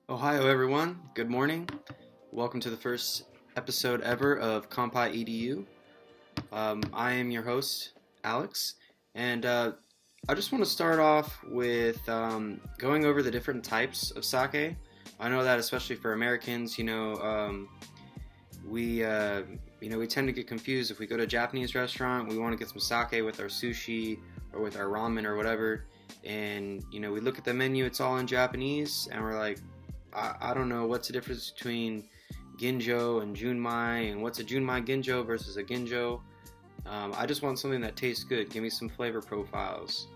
Ohio, everyone. Good morning. Welcome to the first episode ever of Kanpai EDU. I am your host, Alex, and I just want to start off with going over the different types of sake. I know that especially for Americans, we tend to get confused if we go to a Japanese restaurant. We want to get some sake with our sushi or with our ramen or whatever, and we look at the menu. It's all in Japanese, and we're like, I don't know what's the difference between ginjo and junmai, and what's a junmai ginjo versus a ginjo. I just want something that tastes good. Give me some flavor profiles.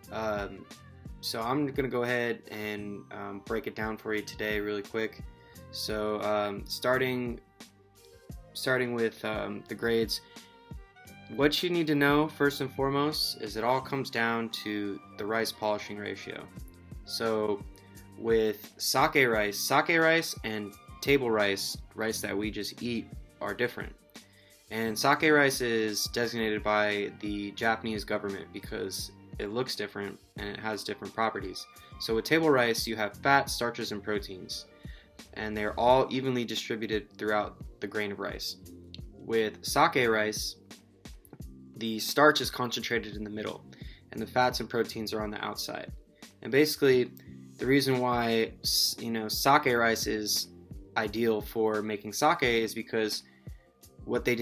So I'm going to go ahead and break it down for you today really quick. So starting with the grades, what you need to know first and foremost is it all comes down to the rice polishing ratio. So with sake rice and table rice that we just eat are different. And sake rice is designated by the Japanese government because it looks different and it has different properties. So with table rice, you have fat, starches, and proteins, and they're all evenly distributed throughout the grain of rice. With sake rice, the starch is concentrated in the middle, and the fats and proteins are on the outside. And basically, the reason why sake rice is ideal for making sake is because what they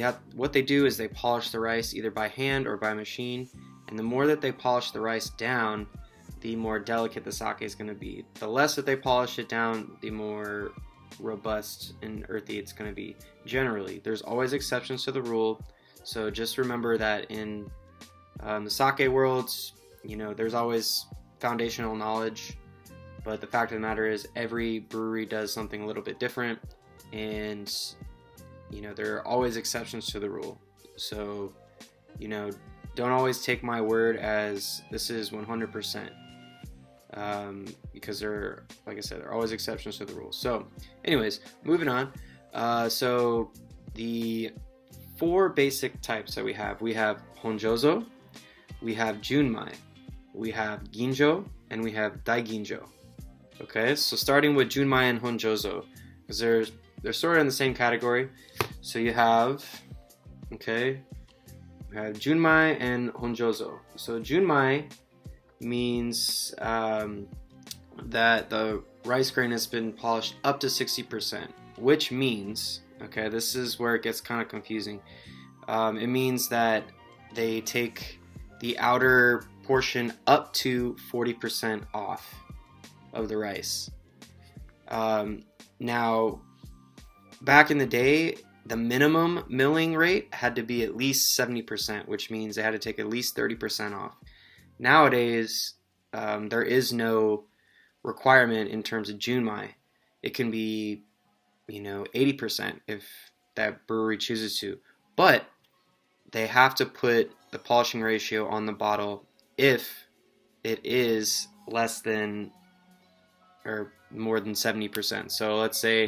do is they polish the rice either by hand or by machine, and the more that they polish the rice down, the more delicate the sake is going to be. The less that they polish it down, the more robust and earthy it's going to be. Generally, there's always exceptions to the rule, so just remember that in the sake world, there's always foundational knowledge. But the fact of the matter is every brewery does something a little bit different, and there are always exceptions to the rule. So don't always take my word as this is 100%, because like I said, there are always exceptions to the rule. So anyways, moving on. So the four basic types that we have honjozo, we have junmai, we have ginjo, and we have daiginjo. Okay, so starting with junmai and honjozo, because they're sort of in the same category. So you have junmai and honjozo. So junmai means that the rice grain has been polished up to 60%, which means, this is where it gets kind of confusing. It means that they take the outer portion up to 40% off of the rice. Now, back in the day, the minimum milling rate had to be at least 70%, which means they had to take at least 30% off. Nowadays, there is no requirement in terms of junmai. It can be, 80% if that brewery chooses to, but they have to put the polishing ratio on the bottle if it is less than or more than 70%. So let's say,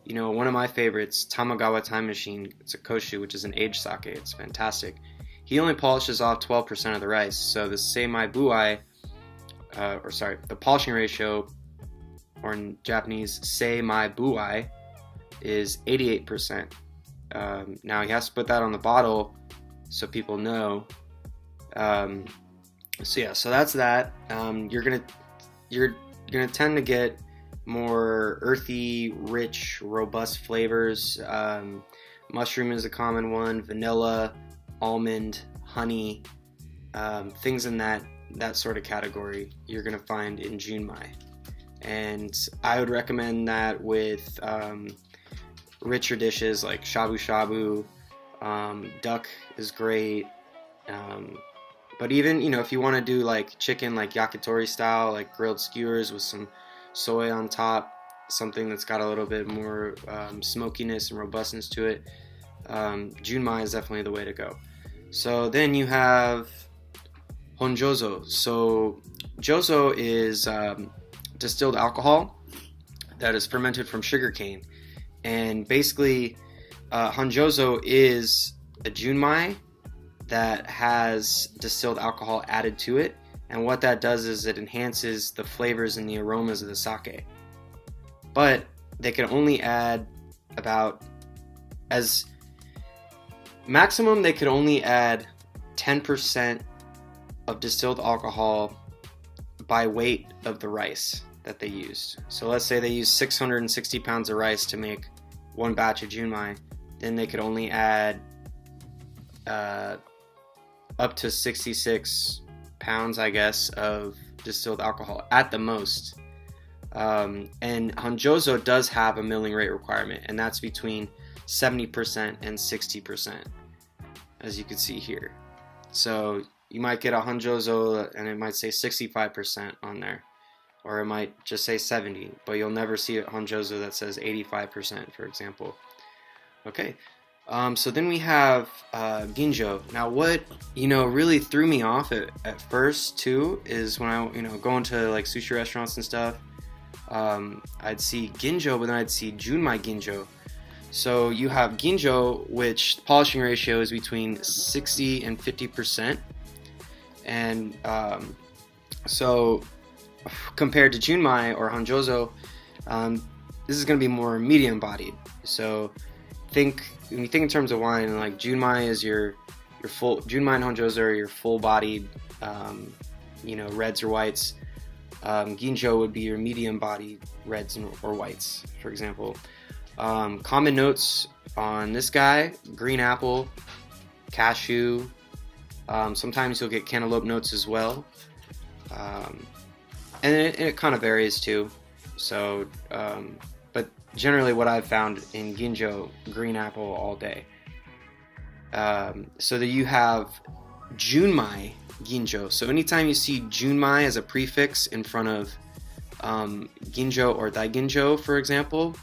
one of my favorites, Tamagawa Time Machine, it's a koshu, which is an aged sake. It's fantastic. He only polishes off 12% of the rice. So the seimai buai, the polishing ratio, or in Japanese, seimai buai, is 88%. Now he has to put that on the bottle so people know. So that's that. You're gonna tend to get more earthy, rich, robust flavors. Mushroom is a common one. Vanilla, almond, honey, things in that sort of category you're gonna find in junmai. And I would recommend that with richer dishes like shabu shabu. Duck is great. But even, if you want to do like chicken, like yakitori style, like grilled skewers with some soy on top, something that's got a little bit more smokiness and robustness to it, junmai is definitely the way to go. So then you have honjozo. So jozo is distilled alcohol that is fermented from sugarcane. And basically, honjozo is a junmai that has distilled alcohol added to it, and what that does is it enhances the flavors and the aromas of the sake. but they can only add about, as maximum, they could only add 10% of distilled alcohol by weight of the rice that they used. So let's say they use 660 pounds of rice to make one batch of junmai, then they could only add up to 66 pounds, I guess, of distilled alcohol at the most. And Honjozo does have a milling rate requirement, and that's between 70% and 60%, as you can see here. So you might get a Honjozo and it might say 65% on there, or it might just say 70, but you'll never see a Honjozo that says 85%, for example. Okay, so then we have Ginjo. Now what, really threw me off at first too is when I, go into like sushi restaurants and stuff, I'd see Ginjo, but then I'd see Junmai Ginjo. So you have Ginjo, which the polishing ratio is between 60 and 50%. And so compared to Junmai or Honjozo, this is going to be more medium bodied. So when you think in terms of wine, like Junmai is your full, Junmai and Honjozo are your full bodied, reds or whites. Ginjo would be your medium bodied reds or whites, for example. Common notes on this guy: green apple, cashew. Sometimes you'll get cantaloupe notes as well, and it kind of varies too. So, but generally, what I've found in Ginjo, green apple all day. So that you have Junmai Ginjo. So anytime you see Junmai as a prefix in front of Ginjo or Daiginjo, for example,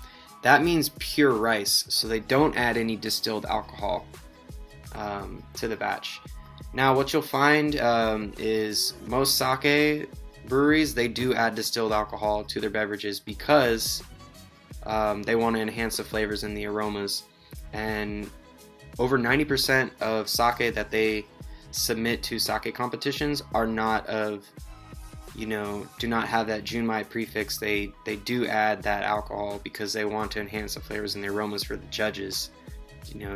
that means pure rice. So they don't add any distilled alcohol to the batch. Now what you'll find is most sake breweries, they do add distilled alcohol to their beverages because they want to enhance the flavors and the aromas. And over 90% of sake that they submit to sake competitions are not of, do not have that Junmai prefix. They do add that alcohol because they want to enhance the flavors and the aromas for the judges,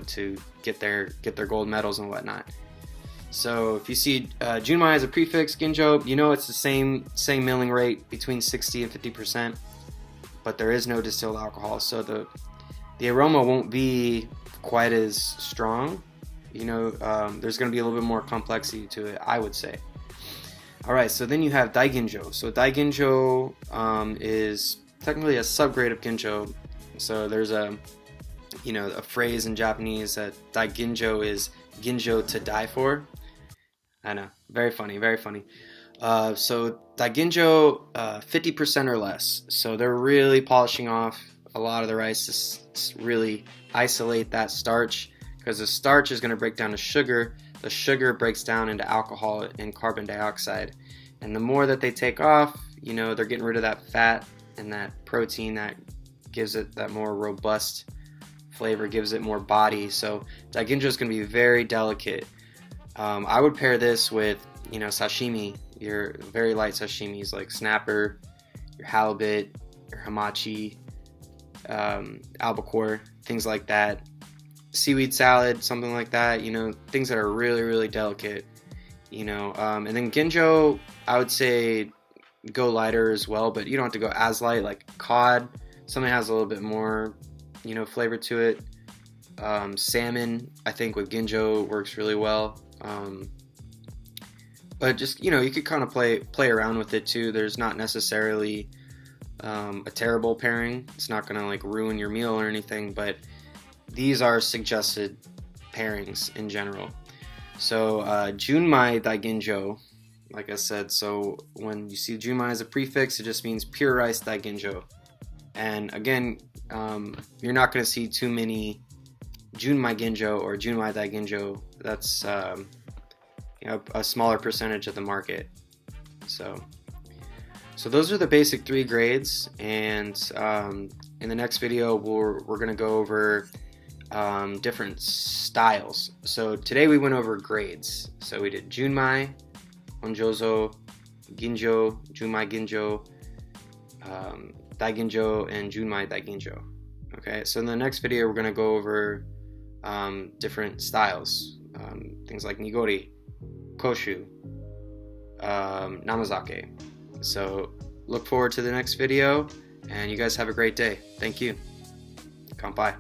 to get their gold medals and whatnot. So if you see Junmai as a prefix, Ginjo, it's the same milling rate between 60 and 50%, but there is no distilled alcohol, so the aroma won't be quite as strong. There's going to be a little bit more complexity to it, I would say. All right, so then you have Daiginjo. So Daiginjo is technically a subgrade of Ginjo. So there's a phrase in Japanese that Daiginjo is Ginjo to die for. I know, very funny, very funny. So Daiginjo, 50% or less. So they're really polishing off a lot of the rice to really isolate that starch, because the starch is going to break down to sugar. The sugar breaks down into alcohol and carbon dioxide. And the more that they take off, they're getting rid of that fat and that protein that gives it that more robust flavor, gives it more body. So Daiginjo is going to be very delicate. I would pair this with, sashimi, your very light sashimis like snapper, your halibut, your hamachi, albacore, things like that. Seaweed salad, something like that, things that are really, really delicate, and then Ginjo, I would say go lighter as well, but you don't have to go as light, like cod, something that has a little bit more, flavor to it. Salmon, I think with Ginjo works really well. But just, you could kind of play around with it too. There's not necessarily a terrible pairing. It's not going to like ruin your meal or anything, but these are suggested pairings in general. So Junmai Daiginjo, like I said, so when you see Junmai as a prefix, it just means pure rice Daiginjo. And again, you're not going to see too many Junmai Ginjo or Junmai Daiginjo. That's a smaller percentage of the market. So those are the basic 3 grades, and in the next video we're going to go over different styles. So today we went over grades. So we did Junmai, Honjozo, Ginjo, Junmai Ginjo, Daiginjo and Junmai Daiginjo. Okay, so in the next video we're going to go over different styles, things like Nigori, Koshu, Namazake. So look forward to the next video, and you guys have a great day. Thank you. Kanpai.